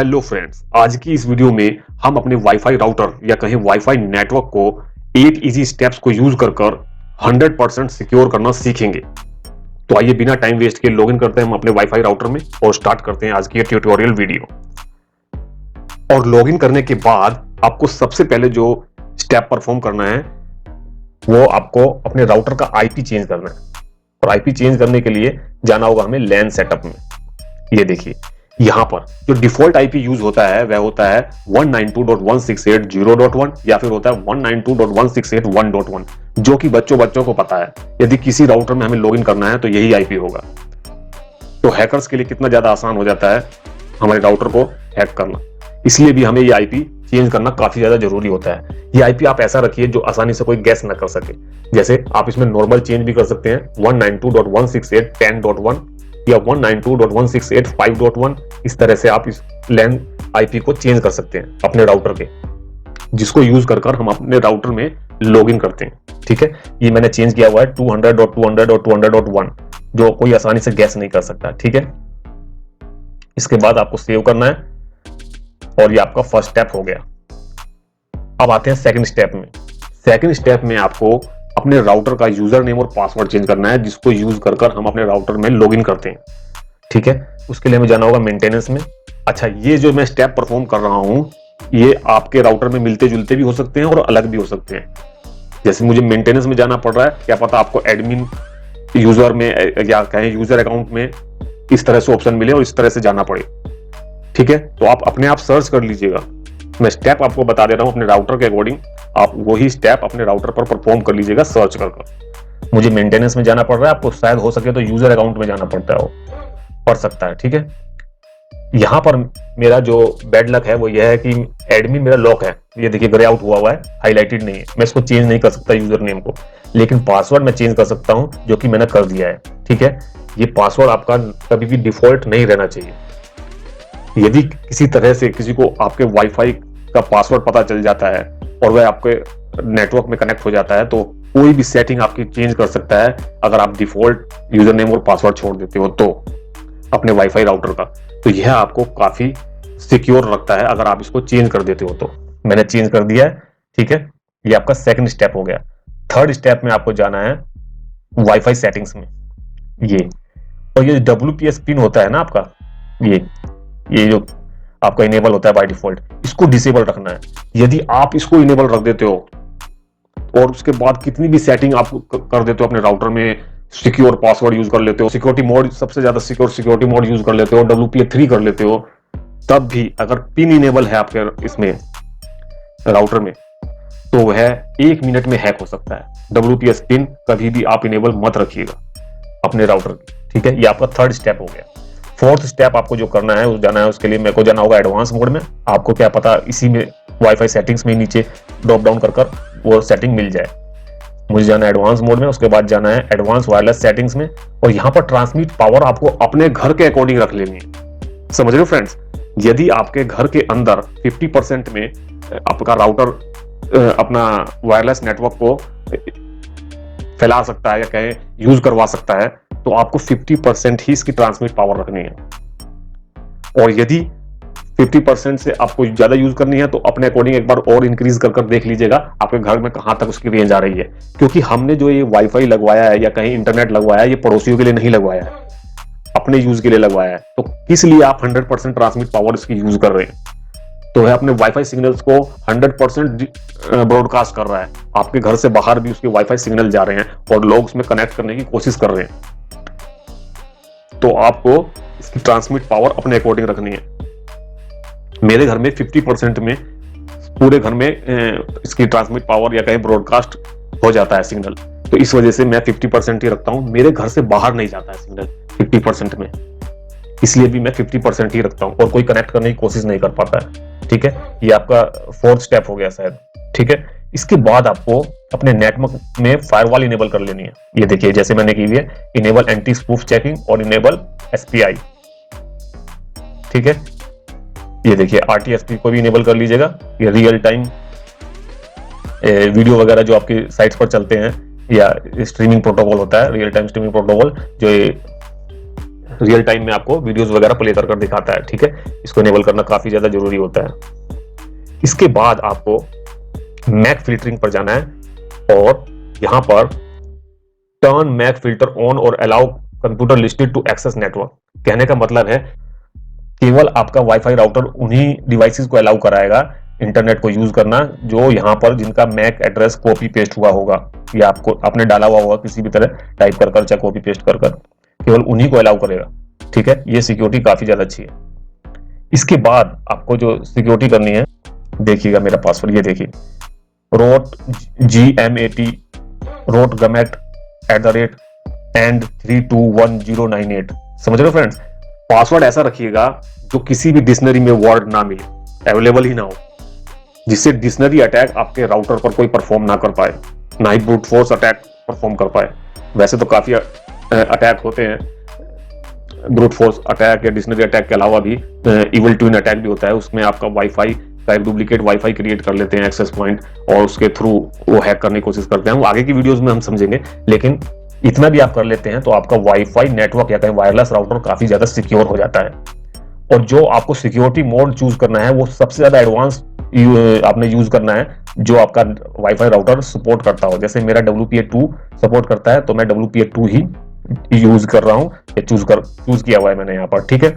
Hello friends, आज की इस वीडियो में हम अपने वाईफाई राउटर या कहीं वाईफाई नेटवर्क को 8 इजी स्टेप्स को यूज कर 100% सिक्योर करना सीखेंगे। तो आइए बिना टाइम वेस्ट किए लॉगिन करते हैं हम अपने वाईफाई राउटर में और स्टार्ट करते हैं आज की ये ट्यूटोरियल वीडियो। और लॉगिन करने के बाद आपको सबसे पहले जो स्टेप परफॉर्म करना है वो आपको अपने राउटर का आईपी चेंज करना है। और आईपी चेंज करने के लिए जाना होगा हमें लैन सेटअप में। ये देखिए यहां पर जो डिफॉल्ट आईपी यूज होता है वह होता है 192.168.0.1 या फिर होता है 192.168.1.1 जो कि बच्चों को पता है। यदि किसी राउटर में हमें लॉगिन करना है तो यही आईपी होगा। तो हैकर्स के लिए कितना ज्यादा आसान हो जाता है हमारे राउटर को हैक करना, इसलिए भी हमें ये आईपी चेंज करना काफी ज्यादा जरूरी होता है। ये आईपी आप ऐसा रखिए जो आसानी से कोई गैस ना कर सके। जैसे आप इसमें नॉर्मल चेंज भी कर सकते हैं 192.168.10.1 या 192.168.5.1। इस तरह से आप इस लैन आईपी को चेंज कर सकते हैं अपने राउटर के, जिसको यूज कर हम अपने राउटर में लॉगिन करते हैं। ठीक है, ये मैंने चेंज किया हुआ है 200.200.200.1 जो कोई आसानी से गैस नहीं कर सकता। ठीक है, इसके बाद आपको सेव करना है और ये आपका फर्स्ट स्टेप हो गया। अब आते हैं सेकंड स्टेप में। सेकंड स्टेप में आपको अपने राउटर का यूजर नेम और पासवर्ड चेंज करना है, जिसको यूज कर हम अपने राउटर में लॉगिन करते हैं। ठीक है, उसके लिए हमें जाना होगा मेंटेनेंस में। अच्छा, ये जो मैं स्टेप परफॉर्म कर रहा हूं ये आपके राउटर में मिलते जुलते भी हो सकते हैं और अलग भी हो सकते हैं। जैसे मुझे मेंटेनेंस में जाना पड़ रहा है, क्या पता आपको एडमिन यूजर में या कहें यूजर अकाउंट में इस तरह से ऑप्शन मिले और इस तरह से जाना पड़े। ठीक है, तो आप अपने आप सर्च कर लीजिएगा। मैं स्टेप आपको बता दे रहा हूं अपने राउटर के अकॉर्डिंग, आप वही स्टेप अपने राउटर पर परफॉर्म कर लीजिएगा सर्च कर। मुझे मेंटेनेंस में जाना पड़ रहा है, आपको शायद हो सके तो यूजर अकाउंट में जाना पड़ सकता है। ठीक है, यहां पर मेरा जो बैड लक है वो यह है कि एडमिन मेरा लॉक है। ये देखिए ग्रे आउट हुआ है, हाईलाइटेड नहीं है। मैं इसको चेंज नहीं कर सकता यूजर नेम को, लेकिन पासवर्ड मैं चेंज कर सकता हूं, जो कि मैंने कर दिया है। ठीक है, ये पासवर्ड आपका कभी भी डिफॉल्ट नहीं रहना चाहिए। यदि किसी तरह से किसी को आपके वाईफाई का पासवर्ड पता चल जाता है और वह आपके नेटवर्क में कनेक्ट हो जाता है तो कोई भी सेटिंग आपकी चेंज कर सकता है अगर आप डिफॉल्ट यूजर नेम और पासवर्ड छोड़ देते हो तो अपने वाईफाई राउटर का। तो यह आपको काफी सिक्योर रखता है अगर आप इसको चेंज कर देते हो तो। मैंने चेंज कर दिया है। ठीक है, ये आपका सेकंड स्टेप हो गया। थर्ड स्टेप में आपको जाना है वाईफाई सेटिंग्स में। ये और ये WPS पिन होता है ना आपका, ये जो आपका इनेबल होता है बाय डिफॉल्ट, इसको डिसेबल रखना है। यदि आप इसको इनेबल रख देते हो और उसके बाद कितनी भी सेटिंग आप कर देते हो अपने राउटर में, सिक्योर पासवर्ड यूज कर लेते हो, सिक्योरिटी मोड सबसे ज्यादा सिक्योरिटी मोड यूज कर लेते हो, WPA3 कर लेते हो, तब भी अगर पिन इनेबल है आपके इसमें राउटर में तो वह 1 मिनट में हैक हो सकता है। WPS पिन कभी भी आप इनेबल मत रखिएगा अपने राउटर की। ठीक है, ये आपका थर्ड स्टेप हो गया। फोर्थ स्टेप आपको जो करना है जाना है, उसके लिए मेरे को जाना होगा एडवांस मोड में। आपको क्या पता इसी में वाईफाई सेटिंग्स में नीचे ड्रॉप डाउन कर वो सेटिंग मिल जाए। मुझे जाना है एडवांस मोड में, उसके बाद जाना है एडवांस वायरलेस सेटिंग्स में। और यहाँ पर ट्रांसमिट पावर आपको अपने घर के अकॉर्डिंग रख लेनी है। समझ रहे हो फ्रेंड्स, यदि आपके घर के अंदर 50% में आपका राउटर अपना वायरलेस नेटवर्क को फैला सकता है या कहें यूज करवा सकता है तो आपको 50% ही इसकी ट्रांसमिट पावर रखनी है। और यदि 50% से आपको ज्यादा यूज करनी है तो अपने अकॉर्डिंग एक बार और इंक्रीज कर देख लीजिएगा आपके घर में कहां तक उसकी रेंज आ रही है। क्योंकि हमने जो ये वाईफाई लगवाया है या कहीं इंटरनेट लगवाया है ये पड़ोसियों के लिए नहीं लगवाया है, अपने यूज के लिए लगवाया है। तो किस लिए आप 100% ट्रांसमिट पावर इसकी यूज कर रहे हैं? तो है अपने वाईफाई सिग्नल्स को 100% ब्रॉडकास्ट कर रहा है। आपके घर से बाहर भी उसके वाईफाई सिग्नल जा रहे हैं और लोग उसमें कनेक्ट करने की कोशिश कर रहे हैं। तो आपको इसकी ट्रांसमिट पावर अपने अकॉर्डिंग रखनी है। मेरे घर में 50% में पूरे घर में इसकी ट्रांसमिट पावर या कहीं ब्रॉडकास्ट हो जाता है सिग्नल, तो इस वजह से मैं 50% ही रखता हूं। मेरे घर से बाहर नहीं जाता है सिग्नल 50% में, इसलिए भी मैं 50% ही रखता हूं और कोई कनेक्ट करने की कोशिश नहीं कर पाता है। ठीक है, ये आपका फोर्थ स्टेप हो गया शायद। ठीक है, इसके बाद आपको अपने नेटवर्क में फायरवॉल इनेबल कर लेनी है। ये देखिए जैसे मैंने की है, इनेबल एंटी स्पूफ चेकिंग और इनेबल SPI। ठीक है, ये देखिए RTSP को भी इनेबल कर लीजिएगा। ये रियल टाइम वीडियो वगैरह जो आपकी साइट्स पर चलते हैं या स्ट्रीमिंग प्रोटोकॉल होता है, रियल टाइम स्ट्रीमिंग प्रोटोकॉल, जो रियल टाइम में आपको वीडियोस वगैरह प्ले कर दिखाता है। ठीक है, इसको इनेबल करना काफी ज्यादा जरूरी होता है। इसके बाद आपको मैक फिल्टरिंग पर जाना है और यहां पर टर्न मैक फिल्टर ऑन और allow computer listed to access network. कहने का मतलब है केवल आपका वाईफाई राउटर उन्हीं डिवाइसेस को अलाउ कराएगा इंटरनेट को यूज करना जो यहाँ पर जिनका मैक एड्रेस कॉपी पेस्ट हुआ होगा या आपको आपने डाला हुआ होगा किसी भी तरह टाइप कर कर चाहे कॉपी पेस्ट कर कर, केवल उन्हीं को अलाउ करेगा। ठीक है, ये सिक्योरिटी काफी ज्यादा अच्छी है। इसके बाद आपको जो सिक्योरिटी करनी है, देखिएगा मेरा पासवर्ड, ये देखिए रोट GMAT रोट गमेट @ and3210998। समझ रहे हो फ्रेंड्स, पासवर्ड ऐसा रखिएगा जो किसी भी डिक्शनरी में वर्ड ना मिले, अवेलेबल ही ना हो, जिससे डिक्शनरी अटैक आपके राउटर पर कोई परफॉर्म ना कर पाए, ना ही ब्रूट फोर्स अटैक परफॉर्म कर पाए। वैसे तो काफी अटैक होते हैं, ब्रूट फोर्स अटैक या डिक्शनरी अटैक के अलावा भी इविल ट्विन अटैक भी होता है। उसमें आपका वाईफाई का एक डुप्लीकेट वाईफाई क्रिएट कर लेते हैं एक्सेस पॉइंट और उसके थ्रू वो हैक करने की कोशिश करते हैं। वो आगे की वीडियोस में हम समझेंगे, लेकिन इतना भी आप कर लेते हैं तो आपका वाईफाई नेटवर्क या कहीं वायरलेस राउटर काफी ज्यादा सिक्योर हो जाता है। और जो आपको सिक्योरिटी मोड चूज करना है वो सबसे ज्यादा एडवांस आपने यूज करना है जो आपका वाईफाई राउटर सपोर्ट करता हो। जैसे मेरा WPA2 सपोर्ट करता है तो मैं WPA2 ही यूज कर रहा हूं, या चूज किया हुआ है मैंने यहाँ पर। ठीक है,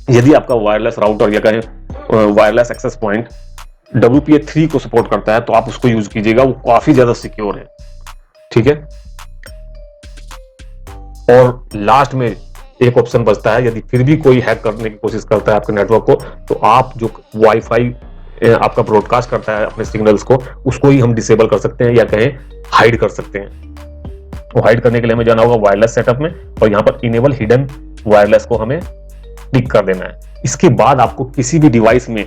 यदि आपका वायरलेस राउटर या कहीं वायरलेस एक्सेस पॉइंट WPA3 को सपोर्ट करता है तो आप उसको यूज कीजिएगा, वो काफी ज्यादा सिक्योर है। ठीक है, और लास्ट में एक ऑप्शन बचता है, यदि फिर भी कोई हैक करने की कोशिश करता है आपके नेटवर्क को तो आप जो वाईफाई आपका ब्रॉडकास्ट करता है अपने सिग्नल्स को, उसको ही हम डिसेबल कर सकते हैं या कहें हाइड कर सकते हैं। वो हाइड करने के लिए हमें जाना होगा वायरलेस सेटअप में और यहाँ पर इनेबल हिडन वायरलेस को हमें टिक कर देना है। इसके बाद आपको किसी भी डिवाइस में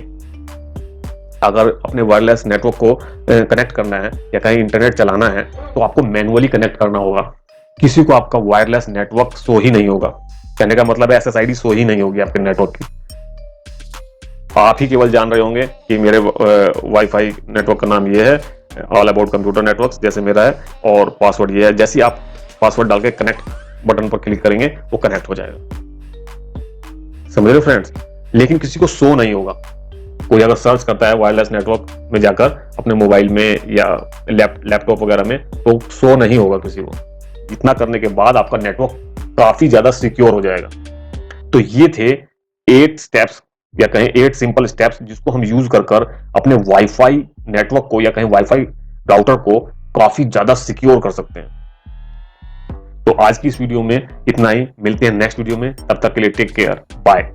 अगर अपने वायरलेस नेटवर्क को कनेक्ट करना है या कहीं इंटरनेट चलाना है तो आपको मैनुअली कनेक्ट करना होगा। किसी को आपका वायरलेस नेटवर्क शो ही नहीं होगा। कहने का मतलब है SSID शो ही नहीं होगी आपके नेटवर्क की। आप ही केवल जान रहे होंगे कि मेरे वाईफाई नेटवर्क का नाम ये है, ऑल अबाउट कंप्यूटर नेटवर्क्स जैसे मेरा है, और पासवर्ड ये है। जैसे ही आप पासवर्ड डाल के कनेक्ट बटन पर क्लिक करेंगे वो कनेक्ट हो जाएगा। समझ रहे हो फ्रेंड्स, लेकिन किसी को शो नहीं होगा। कोई अगर सर्च करता है वायरलेस नेटवर्क में जाकर अपने मोबाइल में या लैपटॉप वगैरह में तो शो नहीं होगा किसी को। इतना करने के बाद आपका नेटवर्क काफी ज्यादा सिक्योर हो जाएगा। तो ये थे 8 स्टेप्स या कहें 8 सिंपल स्टेप्स जिसको हम यूज कर अपने वाईफाई नेटवर्क को या कहें वाईफाई राउटर को काफी ज्यादा सिक्योर कर सकते हैं। तो आज की इस वीडियो में इतना ही, मिलते हैं नेक्स्ट वीडियो में, तब तक के लिए टेक केयर, बाय।